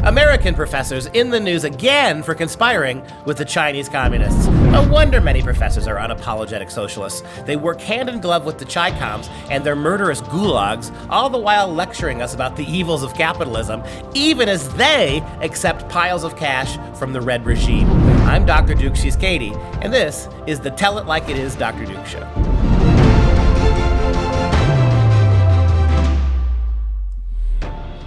American professors in the news again for conspiring with the Chinese communists. No wonder many professors are unapologetic socialists. They work hand in glove with the Chi-Coms and their murderous gulags, all the while lecturing us about the evils of capitalism, even as they accept piles of cash from the Red regime. I'm Dr. Duke, she's Katie, and this is the Tell It Like It Is Dr. Duke Show.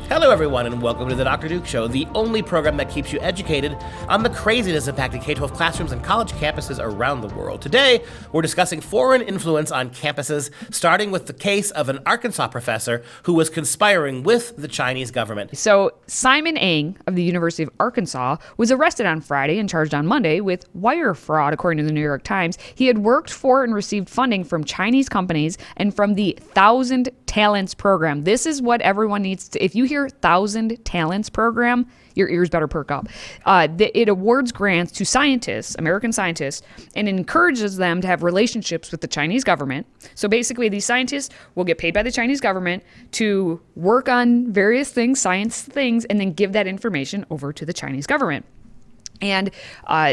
Hello, everyone, and welcome to the Dr. Duke Show, the only program that keeps you educated on the craziness impacting K-12 classrooms and college campuses around the world. Today, we're discussing foreign influence on campuses, starting with the case of an Arkansas professor who was conspiring with the Chinese government. So, Simon Ng of the University of Arkansas was arrested on Friday and charged on Monday with wire fraud, according to the New York Times. He had worked for and received funding from Chinese companies and from the 1,000 Talents program. This is what everyone needs to, if you hear 1,000 Talents program, your ears better perk up. It awards grants to scientists, American scientists, and encourages them to have relationships with the Chinese government. So basically, these scientists will get paid by the Chinese government to work on various things, science things, and then give that information over to the Chinese government. And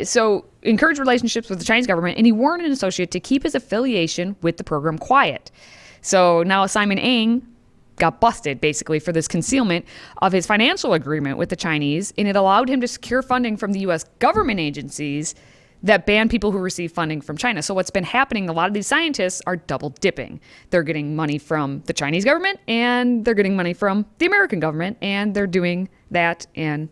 so encourage relationships with the Chinese government, and he warned an associate to keep his affiliation with the program quiet. So now Simon Ng got busted, basically, for this concealment of his financial agreement with the Chinese, and it allowed him to secure funding from the U.S. government agencies that ban people who receive funding from China. So what's been happening, a lot of these scientists are double dipping. They're getting money from the Chinese government, and they're getting money from the American government, and they're doing that and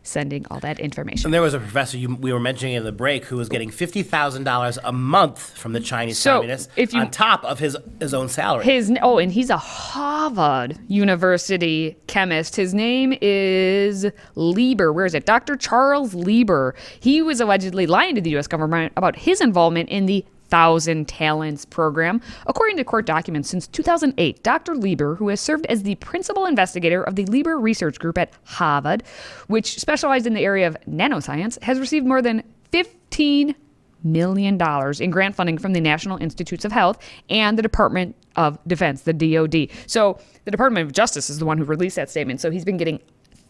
sending all that information. And there was a professor we were mentioning in the break who was getting $50,000 a month from the Chinese communists on top of his own salary. And he's a Harvard University chemist. His name is Lieber. Where is it? Dr. Charles Lieber. He was allegedly lying to the U.S. government about his involvement in the 1,000 Talents program. According to court documents, since 2008, Dr. Lieber, who has served as the principal investigator of the Lieber Research Group at Harvard, which specialized in the area of nanoscience, has received more than $15 million in grant funding from the National Institutes of Health and the Department of Defense, the DoD. So the Department of Justice is the one who released that statement. So he's been getting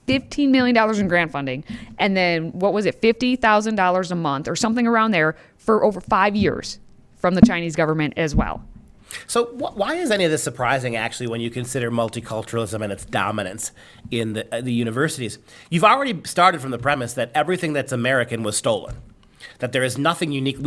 $15 million in grant funding, and then, what was it, $50,000 a month or something around there for over 5 years from the Chinese government as well. So why is any of this surprising, actually, when you consider multiculturalism and its dominance in the universities? You've already started from the premise that everything that's American was stolen, that there is nothing unique.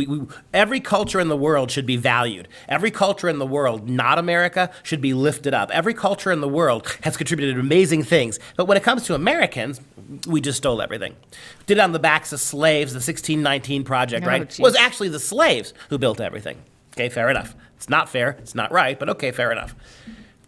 Every culture in the world should be valued. Every culture in the world, not America, should be lifted up. Every culture in the world has contributed amazing things. But when it comes to Americans, we just stole everything. Did it on the backs of slaves, the 1619 Project, right? Geez. Was actually the slaves who built everything. Okay, fair enough. It's not fair, it's not right, but okay, fair enough.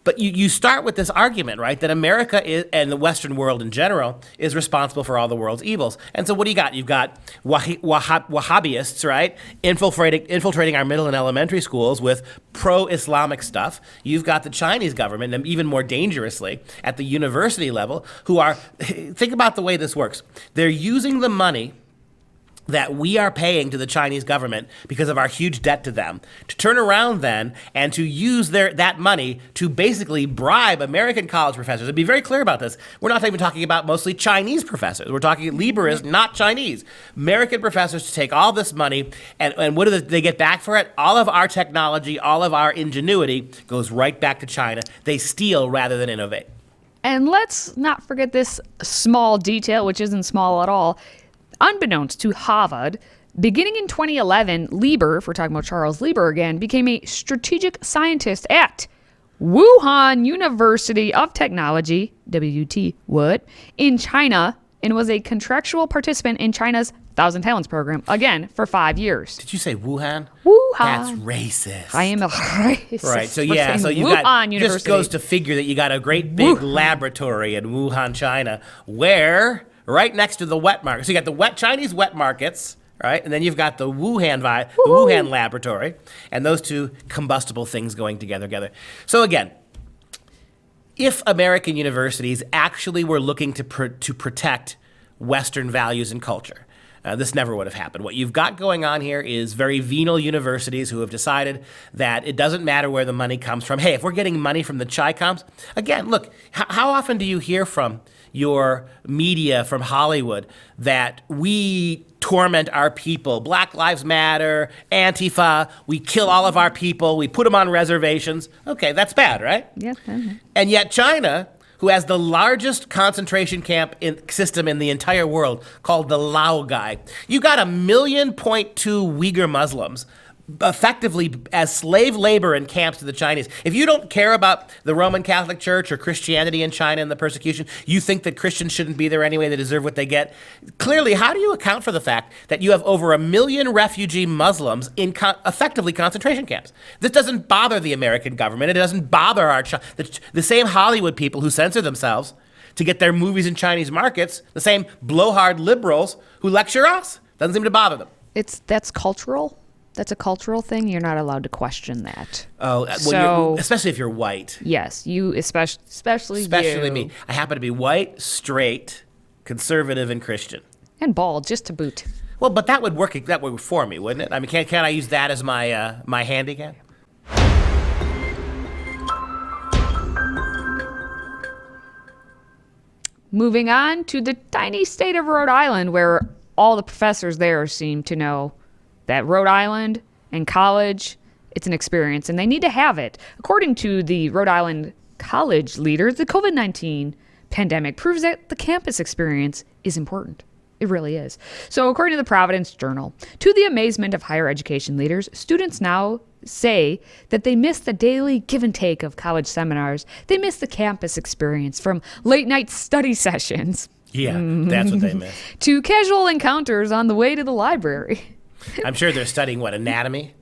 But you start with this argument, right, that America is, and the Western world in general, is responsible for all the world's evils. And so what do you got? You've got Wahhabists, right, infiltrating our middle and elementary schools with pro-Islamic stuff. You've got the Chinese government, and even more dangerously, at the university level, who are, think about the way this works. They're using the money that we are paying to the Chinese government because of our huge debt to them, to turn around then and to use that money to basically bribe American college professors. And be very clear about this. We're not even talking about mostly Chinese professors. We're talking Lieber is not Chinese. American professors to take all this money, and what do they get back for it? All of our technology, all of our ingenuity goes right back to China. They steal rather than innovate. And let's not forget this small detail, which isn't small at all. Unbeknownst to Harvard, beginning in 2011, Lieber, if we're talking about Charles Lieber again, became a strategic scientist at Wuhan University of Technology, WUT, in China, and was a contractual participant in China's 1,000 Talents program, again, for 5 years. Did you say Wuhan? Wuhan. That's racist. I am a racist. Right, so yeah, so you Wuhan got, University. just goes to figure that you got a great big laboratory in Wuhan, China, where right next to the wet market. So you got the Chinese wet markets, right? And then you've got the Wuhan laboratory, and those two combustible things going together. So again, if American universities actually were looking to protect Western values and culture, this never would have happened. What you've got going on here is very venal universities who have decided that it doesn't matter where the money comes from. Hey, if we're getting money from the Chi-Coms, again, look, how often do you hear from your media, from Hollywood, that we torment our people? Black Lives Matter, Antifa, we kill all of our people, we put them on reservations. Okay, that's bad, right? Yeah. And yet China, who has the largest concentration camp system in the entire world, called the Laogai, you got 1.2 million Uyghur Muslims effectively as slave labor in camps to the Chinese. If you don't care about the Roman Catholic Church or Christianity in China and the persecution, you think that Christians shouldn't be there anyway, they deserve what they get. Clearly, how do you account for the fact that you have over 1 million refugee Muslims in effectively concentration camps? This doesn't bother the American government. It doesn't bother the same Hollywood people who censor themselves to get their movies in Chinese markets, the same blowhard liberals who lecture us. Doesn't seem to bother them. That's cultural. That's a cultural thing. You're not allowed to question that. Oh, so, especially if you're white. Yes, you especially you. Me. I happen to be white, straight, conservative, and Christian. And bald, just to boot. Well, but that would work. That would work for me, wouldn't it? I mean, can't I use that as my handicap? Moving on to the tiny state of Rhode Island, where all the professors there seem to know that Rhode Island and college, it's an experience, and they need to have it. According to the Rhode Island college leaders, the COVID-19 pandemic proves that the campus experience is important. It really is. So according to the Providence Journal, to the amazement of higher education leaders, students now say that they miss the daily give and take of college seminars. They miss the campus experience, from late night study sessions. Yeah, that's what they miss. To casual encounters on the way to the library. I'm sure they're studying anatomy?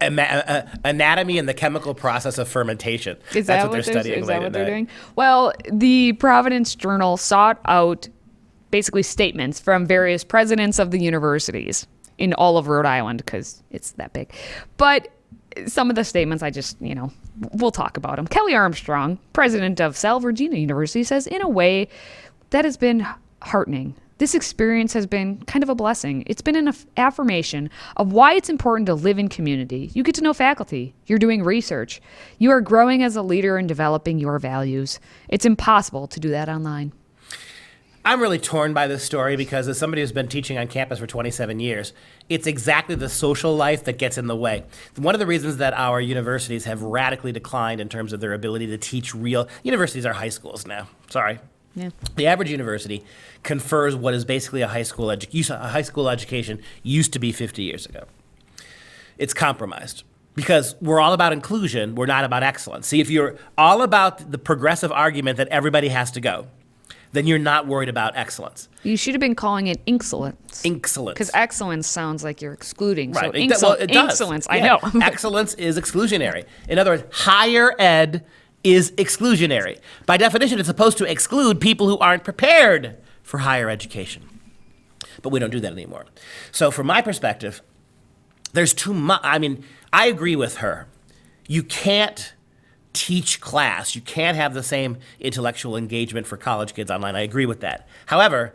Anatomy and the chemical process of fermentation. Is That's that what they're studying. Is that what they're doing? Well, the Providence Journal sought out basically statements from various presidents of the universities in all of Rhode Island, because it's that big. But some of the statements, we'll talk about them. Kelley Armstrong, president of Sal Virginia University, says, in a way, that has been heartening. This experience has been kind of a blessing. It's been an affirmation of why it's important to live in community. You get to know faculty. You're doing research. You are growing as a leader and developing your values. It's impossible to do that online. I'm really torn by this story because, as somebody who's been teaching on campus for 27 years, it's exactly the social life that gets in the way. One of the reasons that our universities have radically declined in terms of their ability to teach real... Universities are high schools now. Sorry. Yeah. The average university confers what is basically a high school education used to be 50 years ago. It's compromised because we're all about inclusion. We're not about excellence. See, if you're all about the progressive argument that everybody has to go, then you're not worried about excellence. You should have been calling it excellence. Excellence. Because excellence sounds like you're excluding. Right. So It does. excellence, Yeah. I know. Excellence is exclusionary. In other words, higher ed is exclusionary. By definition, it's supposed to exclude people who aren't prepared for higher education. But we don't do that anymore. So from my perspective, there's too much. I mean, I agree with her. You can't teach class. You can't have the same intellectual engagement for college kids online. I agree with that. However,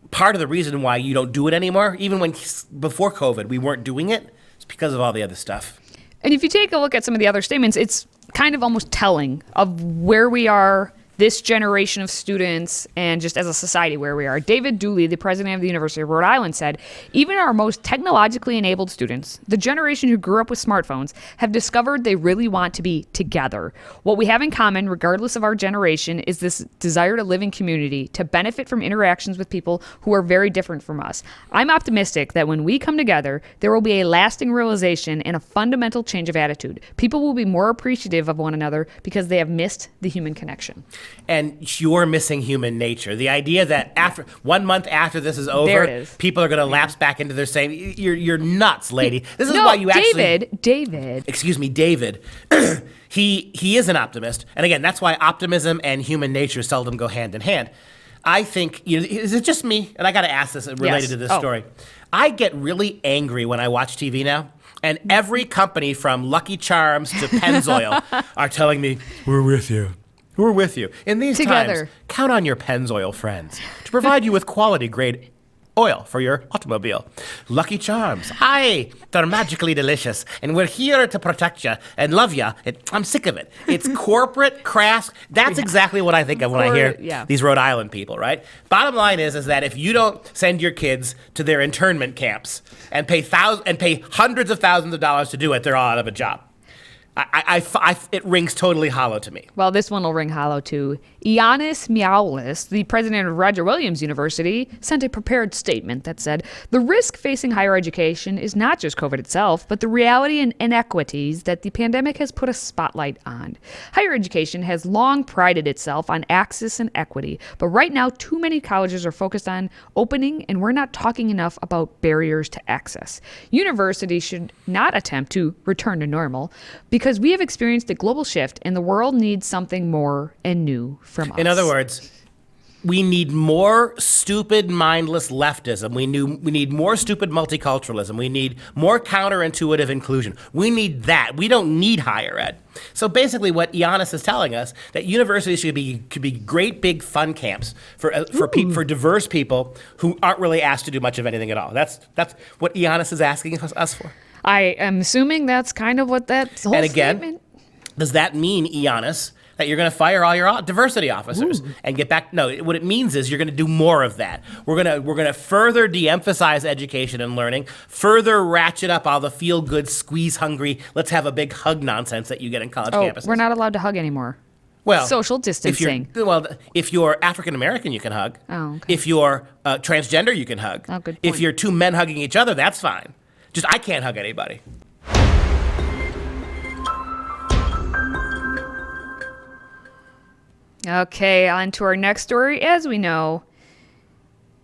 part of the reason why you don't do it anymore, even when before COVID we weren't doing it, is because of all the other stuff. And if you take a look at some of the other statements, it's kind of almost telling of where we are, this generation of students, and just as a society where we are. David Dooley, the president of the University of Rhode Island, said, even our most technologically enabled students, the generation who grew up with smartphones, have discovered they really want to be together. What we have in common, regardless of our generation, is this desire to live in community, to benefit from interactions with people who are very different from us. I'm optimistic that when we come together, there will be a lasting realization and a fundamental change of attitude. People will be more appreciative of one another because they have missed the human connection. And you're missing human nature. The idea that after 1 month after this is over, There it is. people are going to lapse back into their same. You're nuts, lady. This is why you David. Excuse me, David. He is an optimist, and again, that's why optimism and human nature seldom go hand in hand. I think, is it just me? And I got to ask this related to this story. I get really angry when I watch TV now. And every company from Lucky Charms to Pennzoil are telling me, we're with you. We're with you. In these Together. times, count on your Pennzoil friends to provide you with quality grade oil for your automobile. Lucky Charms. Hi, they're magically delicious, and we're here to protect you and love you. I'm sick of it. It's corporate, crass. That's exactly what I think of when I hear these Rhode Island people, right? Bottom line is that if you don't send your kids to their internment camps and pay hundreds of thousands of dollars to do it, they're all out of a job. It rings totally hollow to me. Well, this one will ring hollow too. Ioannis Miaulis, the president of Roger Williams University, sent a prepared statement that said, the risk facing higher education is not just COVID itself, but the reality and inequities that the pandemic has put a spotlight on. Higher education has long prided itself on access and equity, but right now too many colleges are focused on opening, and we're not talking enough about barriers to access. Universities should not attempt to return to normal, because we have experienced a global shift and the world needs something more and new from us. In other words, we need more stupid, mindless leftism. We need more stupid multiculturalism. We need more counterintuitive inclusion. We need that. We don't need higher ed. So basically what Ioannis is telling us, that universities could be great big fun camps for diverse people who aren't really asked to do much of anything at all. That's what Ioannis is asking us for. I am assuming that's kind of what that whole and again, statement... Does that mean, Ioannis, that you're going to fire all your diversity officers and get back? No, what it means is you're going to do more of that. We're going to further de-emphasize education and learning, further ratchet up all the feel-good, squeeze-hungry, let's have a big hug nonsense that you get in college campuses. We're not allowed to hug anymore. Well, social distancing. If you're African American, you can hug. Oh, okay. If you're transgender, you can hug. Oh, good point. If you're two men hugging each other, that's fine. Just I can't hug anybody. Okay, on to our next story. As we know,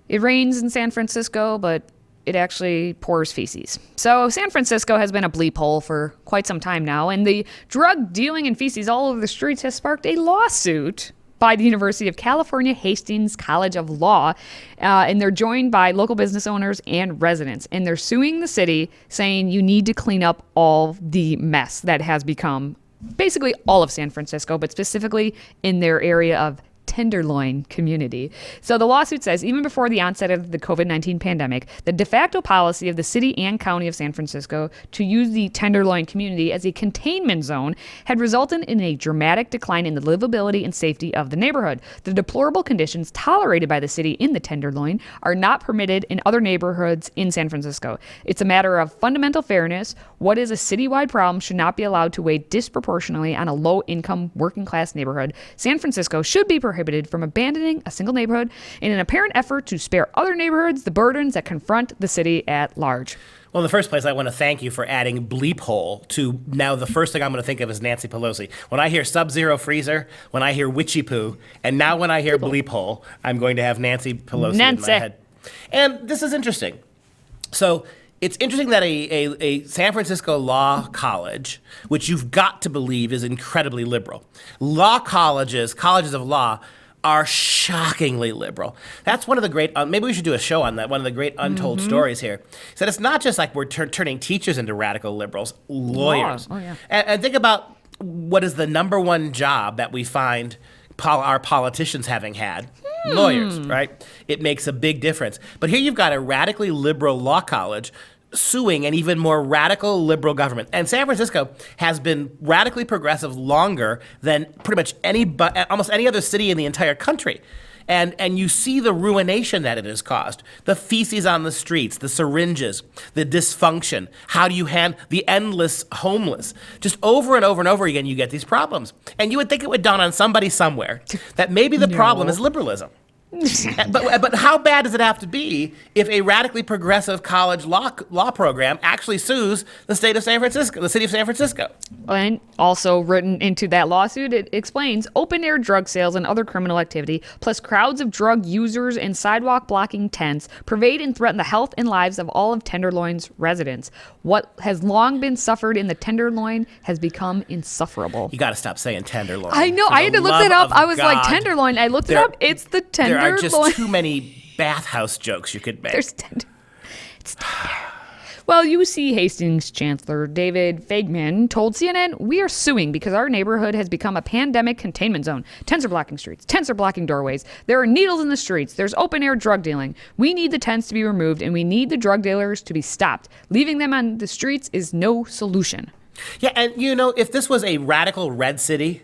it rains in San Francisco, but it actually pours feces. So San Francisco has been a bleep hole for quite some time now, and the drug dealing and feces all over the streets has sparked a lawsuit by the University of California Hastings College of Law, and they're joined by local business owners and residents, and they're suing the city, saying you need to clean up all the mess that has become basically all of San Francisco, but specifically in their area of Tenderloin community. So the lawsuit says, even before the onset of the COVID-19 pandemic, the de facto policy of the city and county of San Francisco to use the Tenderloin community as a containment zone had resulted in a dramatic decline in the livability and safety of the neighborhood. The deplorable conditions tolerated by the city in the Tenderloin are not permitted in other neighborhoods in San Francisco. It's a matter of fundamental fairness. What is a citywide problem should not be allowed to weigh disproportionately on a low-income, working-class neighborhood. San Francisco should be prohibited from abandoning a single neighborhood in an apparent effort to spare other neighborhoods the burdens that confront the city at large. Well, in the first place, I want to thank you for adding bleep hole to now the first thing I'm going to think of is Nancy Pelosi. When I hear Sub-Zero Freezer, when I hear Witchy Poo, and now when I hear bleep hole, I'm going to have Nancy Pelosi in my head. And this is interesting. So it's interesting that a San Francisco law college, which you've got to believe is incredibly liberal, colleges of law, are shockingly liberal. That's one of the great, maybe we should do a show on that, one of the great untold stories here. So it's not just like we're turning teachers into radical liberals, lawyers. Oh, yeah. And think about what is the number one job that we find our politicians having had. Lawyers, right? It makes a big difference. But here you've got a radically liberal law college suing an even more radical liberal government. And San Francisco has been radically progressive longer than pretty much almost any other city in the entire country. And you see the ruination that it has caused. The feces on the streets, the syringes, the dysfunction. How do you handle the endless homeless? Just over and over and over again, you get these problems. And you would think it would dawn on somebody somewhere that maybe the problem is liberalism. But how bad does it have to be if a radically progressive college law program actually sues the state of San Francisco, the city of San Francisco? And also written into that lawsuit, it explains open-air drug sales and other criminal activity, plus crowds of drug users and sidewalk-blocking tents, pervade and threaten the health and lives of all of Tenderloin's residents. What has long been suffered in the Tenderloin has become insufferable. You got to stop saying Tenderloin. I know. I had to look that up. I was like, Tenderloin. I looked it up. It's the Tenderloin. There are just too many bathhouse jokes you could make. It's tender. Well, UC Hastings Chancellor David Fagman told CNN, "We are suing because our neighborhood has become a pandemic containment zone. Tents are blocking streets. Tents are blocking doorways. There are needles in the streets. There's open-air drug dealing. We need the tents to be removed, and we need the drug dealers to be stopped. Leaving them on the streets is no solution." Yeah, and if this was a radical red city,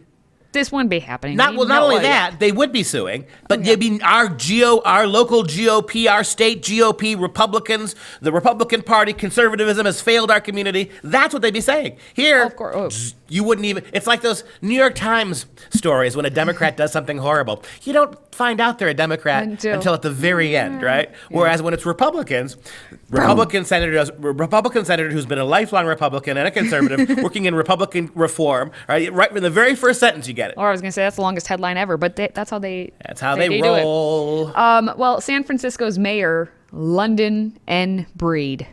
This wouldn't be happening. not only that, they would be suing, but they'd be our local GOP, our state GOP, Republicans, the Republican Party, conservatism has failed our community. That's what they'd be saying. Here, Of course. you wouldn't even. It's like those New York Times stories when a Democrat does something horrible. You don't find out they're a Democrat until at the very end, right? Whereas when it's Republican senator who's been a lifelong Republican and a conservative working in Republican reform, right in the very first sentence you get it. Or I was going to say that's the longest headline ever, but that's how they roll. do it. Well, San Francisco's mayor, London N. Breed.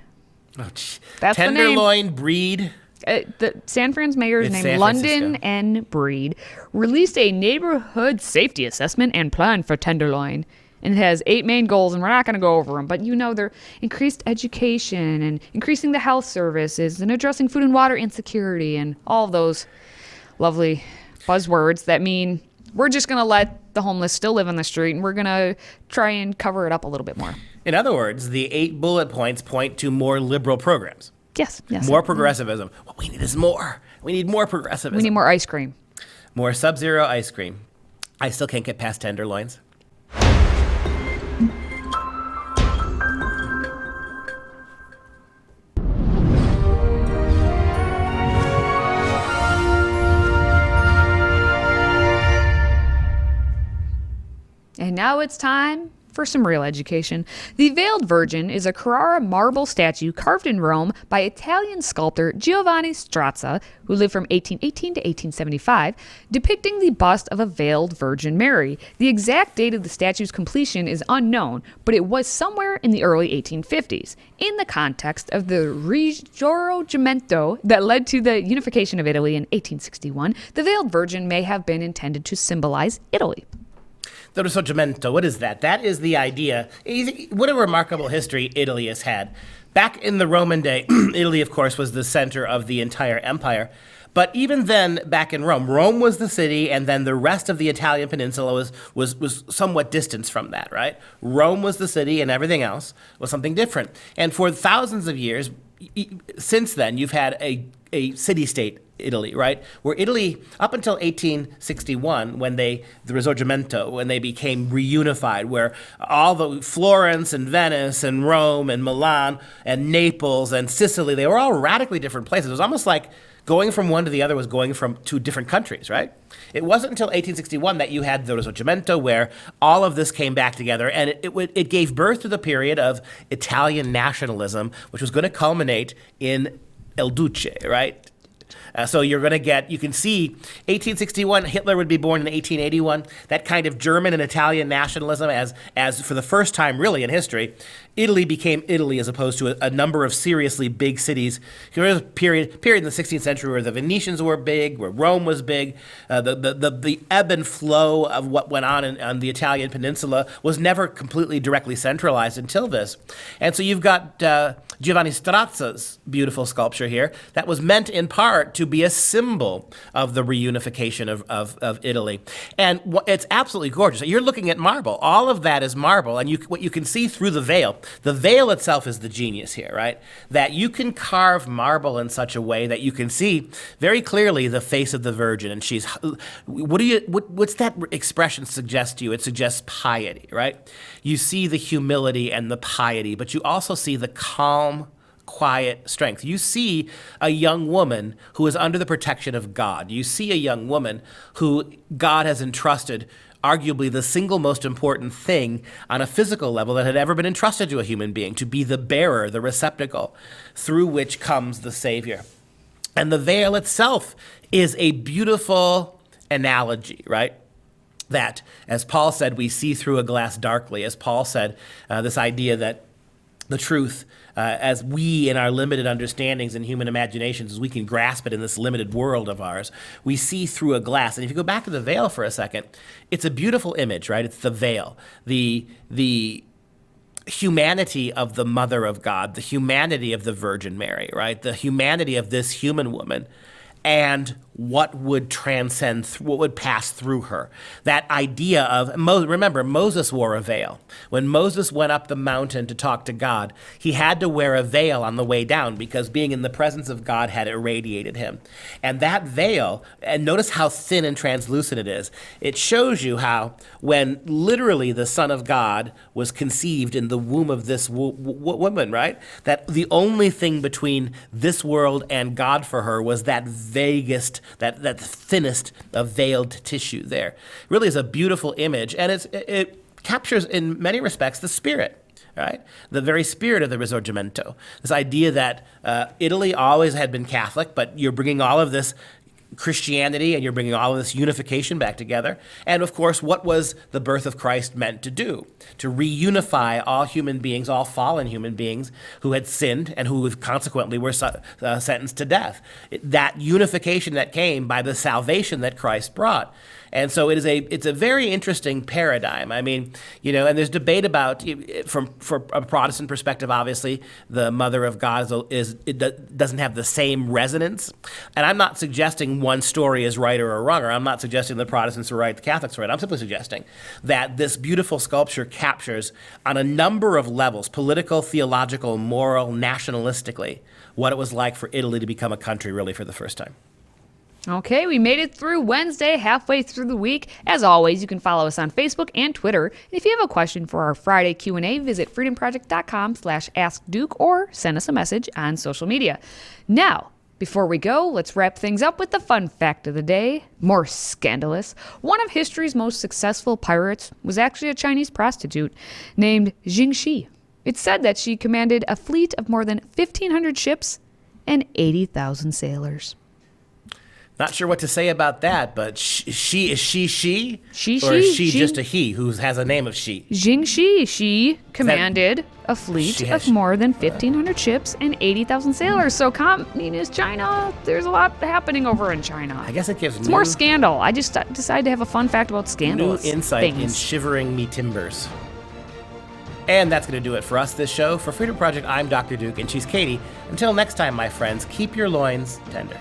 Oh, That's the name. Tenderloin Breed. The San Fran's mayor's It's name, San London Francisco. N. Breed, released a neighborhood safety assessment and plan for Tenderloin. And it has 8 main goals, and we're not going to go over them. But they're increased education and increasing the health services and addressing food and water insecurity and all of those lovely buzzwords that mean we're just going to let the homeless still live on the street, and we're going to try and cover it up a little bit more. In other words, the 8 bullet points point to more liberal programs. Yes. More progressivism. What we need is more. We need more progressivism. We need more ice cream. More Sub-Zero ice cream. I still can't get past tenderloins. And now it's time for some real education. The Veiled Virgin is a Carrara marble statue carved in Rome by Italian sculptor Giovanni Strazza, who lived from 1818 to 1875, depicting the bust of a veiled Virgin Mary. The exact date of the statue's completion is unknown, but it was somewhere in the early 1850s. In the context of the Risorgimento that led to the unification of Italy in 1861, the Veiled Virgin may have been intended to symbolize Italy. The Risorgimento, what is that? That is the idea. What a remarkable history Italy has had. Back in the Roman day, Italy, of course, was the center of the entire empire. But even then, back in Rome was the city, and then the rest of the Italian peninsula was somewhat distanced from that, right? Rome was the city, and everything else was something different. And for thousands of years, since then, you've had a city-state Italy, right? Where Italy, up until 1861, the Risorgimento, when they became reunified, where all the Florence and Venice and Rome and Milan and Naples and Sicily, they were all radically different places. It was almost like going from one to the other was going from 2 different countries, right? It wasn't until 1861 that you had the Risorgimento, where all of this came back together, and it gave birth to the period of Italian nationalism, which was going to culminate in El Duce, right? So you're going to you can see 1861, Hitler would be born in 1881, that kind of German and Italian nationalism as for the first time really in history, Italy became Italy as opposed to a number of seriously big cities. There was a period in the 16th century where the Venetians were big, where Rome was big. The ebb and flow of what went on the Italian peninsula was never completely directly centralized until this. And so you've got Giovanni Strazza's beautiful sculpture here that was meant in part to be a symbol of the reunification of Italy. And it's absolutely gorgeous. You're looking at marble. All of that is marble. And what you can see through the veil itself is the genius here, right? That you can carve marble in such a way that you can see very clearly the face of the Virgin. And she's, what's that expression suggest to you? It suggests piety, right? You see the humility and the piety, but you also see the calm, quiet strength. You see a young woman who is under the protection of God. You see a young woman who God has entrusted arguably the single most important thing on a physical level that had ever been entrusted to a human being, to be the bearer, the receptacle through which comes the Savior. And the veil itself is a beautiful analogy, right? That, as Paul said, we see through a glass darkly. As Paul said, this idea that the truth, as we in our limited understandings and human imaginations, as we can grasp it in this limited world of ours, we see through a glass. And if you go back to the veil for a second, it's a beautiful image, right? It's the veil. The humanity of the Mother of God, the humanity of the Virgin Mary, right? The humanity of this human woman, and what would transcend, what would pass through her. That idea of, remember, Moses wore a veil. When Moses went up the mountain to talk to God, he had to wear a veil on the way down because being in the presence of God had irradiated him. And that veil, and notice how thin and translucent it is, it shows you how when literally the Son of God was conceived in the womb of this woman, right? That the only thing between this world and God for her was that vaguest, that thinnest of veiled tissue there. Really is a beautiful image, and it captures in many respects the spirit, right? The very spirit of the Risorgimento. This idea that Italy always had been Catholic, but you're bringing all of this Christianity and you're bringing all of this unification back together. And of course, what was the birth of Christ meant to do? To reunify all human beings, all fallen human beings who had sinned and who consequently were sentenced to death. That unification that came by the salvation that Christ brought. And so it's a very interesting paradigm. I mean, and there's debate about, from a Protestant perspective, obviously, the Mother of God doesn't have the same resonance. And I'm not suggesting one story is right or wrong, or I'm not suggesting the Protestants are right, the Catholics are right. I'm simply suggesting that this beautiful sculpture captures on a number of levels, political, theological, moral, nationalistically, what it was like for Italy to become a country really for the first time. Okay, we made it through Wednesday, halfway through the week. As always, you can follow us on Facebook and Twitter. And if you have a question for our Friday Q&A, visit freedomproject.com/askduke or send us a message on social media. Now, before we go, let's wrap things up with the fun fact of the day. More scandalous. One of history's most successful pirates was actually a Chinese prostitute named Jing Shi. It's said that she commanded a fleet of more than 1,500 ships and 80,000 sailors. Not sure what to say about that, but she? Or is she just a he who has a name of she? Jing Shi. She commanded a fleet of more than 1,500 ships and 80,000 sailors. So communist China, there's a lot happening over in China. I guess it gives more scandal. I just decided to have a fun fact about scandalous new insight things. In shivering me timbers. And that's going to do it for us this show. For Freedom Project, I'm Dr. Duke, and she's Katie. Until next time, my friends, keep your loins tender.